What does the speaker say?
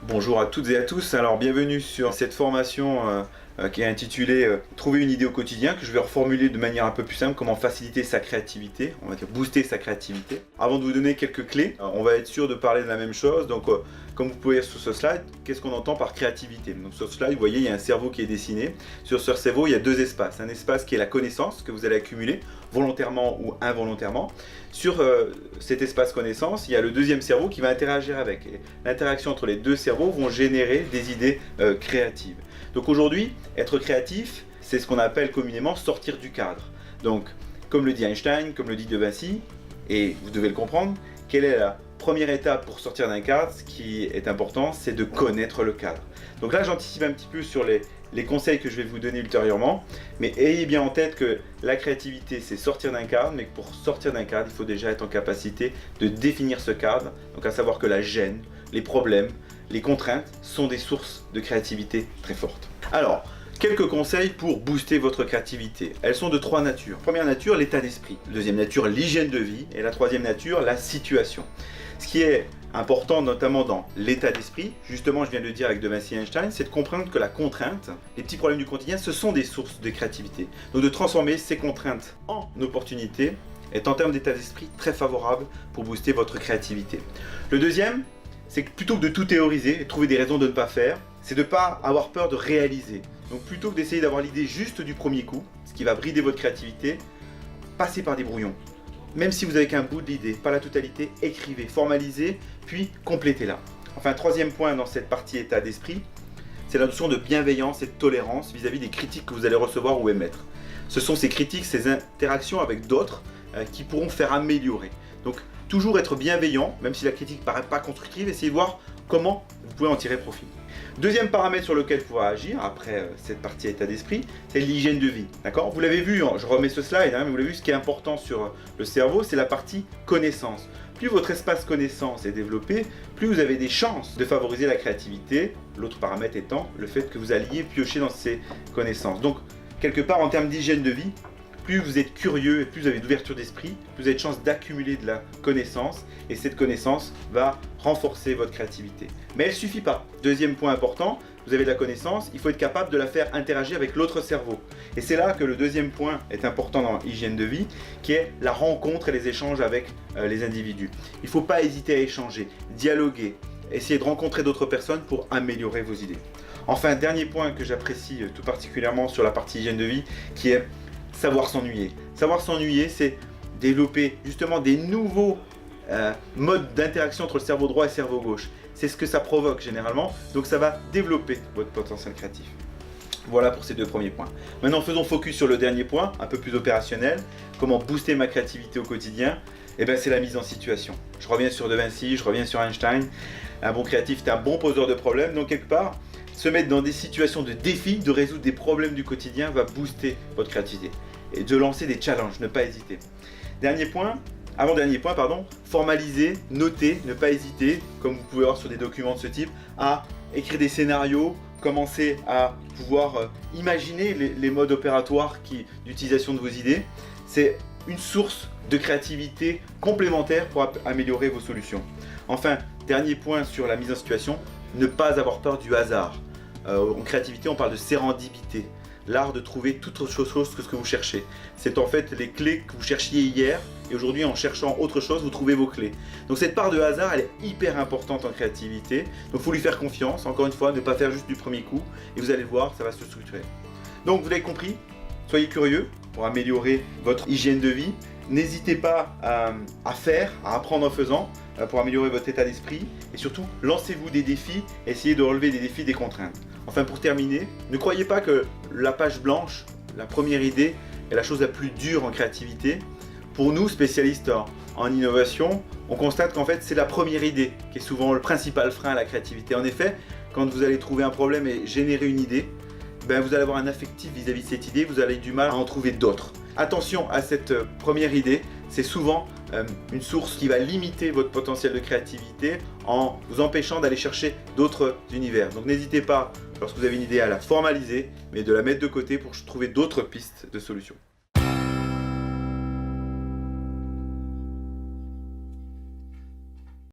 Bonjour à toutes et à tous, alors bienvenue sur cette formation qui est intitulée Trouver une idée au quotidien, que je vais reformuler de manière un peu plus simple, comment faciliter sa créativité, on va dire booster sa créativité. Avant de vous donner quelques clés, on va être sûr de parler de la même chose, donc comme vous pouvez voir sur ce slide, qu'est-ce qu'on entend par créativité? Donc sur ce slide, vous voyez, il y a un cerveau qui est dessiné. Sur ce cerveau, il y a deux espaces. Un espace qui est la connaissance que vous allez accumuler, volontairement ou involontairement. Sur cet espace connaissance, il y a le deuxième cerveau qui va interagir avec. L'interaction entre les deux cerveaux vont générer des idées créatives. Donc aujourd'hui, être créatif, c'est ce qu'on appelle communément sortir du cadre. Donc, comme le dit Einstein, comme le dit De Vinci, et vous devez le comprendre, quelle est la première étape pour sortir d'un cadre? Ce qui est important, c'est de connaître le cadre. Donc là, j'anticipe un petit peu sur les conseils que je vais vous donner ultérieurement, mais ayez bien en tête que la créativité, c'est sortir d'un cadre, mais que pour sortir d'un cadre, il faut déjà être en capacité de définir ce cadre, donc à savoir que la gêne, les problèmes, les contraintes sont des sources de créativité très fortes. Alors, quelques conseils pour booster votre créativité. Elles sont de trois natures. Première nature, l'état d'esprit. Deuxième nature, l'hygiène de vie. Et la troisième nature, la situation. Ce qui est important notamment dans l'état d'esprit, justement je viens de le dire avec De Vinci et Einstein, c'est de comprendre que la contrainte, les petits problèmes du quotidien, ce sont des sources de créativité. Donc de transformer ces contraintes en opportunités est en termes d'état d'esprit très favorable pour booster votre créativité. Le deuxième, c'est que plutôt que de tout théoriser et trouver des raisons de ne pas faire, c'est de ne pas avoir peur de réaliser. Donc plutôt que d'essayer d'avoir l'idée juste du premier coup, ce qui va brider votre créativité, passez par des brouillons. Même si vous n'avez qu'un bout de l'idée, pas la totalité, écrivez, formalisez, puis complétez-la. Enfin, troisième point dans cette partie état d'esprit, c'est la notion de bienveillance et de tolérance vis-à-vis des critiques que vous allez recevoir ou émettre. Ce sont ces critiques, ces interactions avec d'autres qui pourront faire améliorer. Donc, toujours être bienveillant, même si la critique ne paraît pas constructive, essayez de voir comment vous pouvez en tirer profit. Deuxième paramètre sur lequel il faudra agir, après cette partie état d'esprit, c'est l'hygiène de vie. D'accord? Vous l'avez vu, je remets ce slide, mais vous l'avez vu, ce qui est important sur le cerveau, c'est la partie connaissance. Plus votre espace connaissance est développé, plus vous avez des chances de favoriser la créativité, l'autre paramètre étant le fait que vous alliez piocher dans ces connaissances. Donc, quelque part, en termes d'hygiène de vie, plus vous êtes curieux et plus vous avez d'ouverture d'esprit, plus vous avez de chances d'accumuler de la connaissance et cette connaissance va renforcer votre créativité. Mais elle ne suffit pas. Deuxième point important, vous avez de la connaissance, il faut être capable de la faire interagir avec l'autre cerveau. Et c'est là que le deuxième point est important dans l'hygiène de vie, qui est la rencontre et les échanges avec les individus. Il ne faut pas hésiter à échanger, dialoguer, essayer de rencontrer d'autres personnes pour améliorer vos idées. Enfin, dernier point que j'apprécie tout particulièrement sur la partie hygiène de vie, qui est savoir s'ennuyer. Savoir s'ennuyer, c'est développer justement des nouveaux modes d'interaction entre le cerveau droit et le cerveau gauche. C'est ce que ça provoque généralement, donc ça va développer votre potentiel créatif. Voilà pour ces deux premiers points. Maintenant, faisons focus sur le dernier point, un peu plus opérationnel. Comment booster ma créativité au quotidien? Eh bien, c'est la mise en situation. Je reviens sur De Vinci, je reviens sur Einstein. Un bon créatif, c'est un bon poseur de problèmes, donc quelque part, se mettre dans des situations de défi, de résoudre des problèmes du quotidien va booster votre créativité. Et de lancer des challenges, ne pas hésiter. Avant-dernier point, formaliser, noter, ne pas hésiter, comme vous pouvez voir sur des documents de ce type, à écrire des scénarios, commencer à pouvoir imaginer les modes opératoires d'utilisation de vos idées. C'est une source de créativité complémentaire pour améliorer vos solutions. Enfin, dernier point sur la mise en situation, ne pas avoir peur du hasard. En créativité, on parle de sérendipité, l'art de trouver toute autre chose que ce que vous cherchez. C'est en fait les clés que vous cherchiez hier, et aujourd'hui, en cherchant autre chose, vous trouvez vos clés. Donc cette part de hasard, elle est hyper importante en créativité, donc il faut lui faire confiance, encore une fois, ne pas faire juste du premier coup, et vous allez voir, ça va se structurer. Donc vous l'avez compris, soyez curieux pour améliorer votre hygiène de vie. N'hésitez pas à apprendre en faisant, pour améliorer votre état d'esprit, et surtout, lancez-vous des défis, essayez de relever des défis, des contraintes. Enfin, pour terminer, ne croyez pas que la page blanche, la première idée, est la chose la plus dure en créativité. Pour nous, spécialistes en innovation, on constate qu'en fait, c'est la première idée qui est souvent le principal frein à la créativité. En effet, quand vous allez trouver un problème et générer une idée, vous allez avoir un affectif vis-à-vis de cette idée, vous allez du mal à en trouver d'autres. Attention à cette première idée, c'est souvent une source qui va limiter votre potentiel de créativité en vous empêchant d'aller chercher d'autres univers. Donc n'hésitez pas, lorsque vous avez une idée, à la formaliser, mais de la mettre de côté pour trouver d'autres pistes de solutions.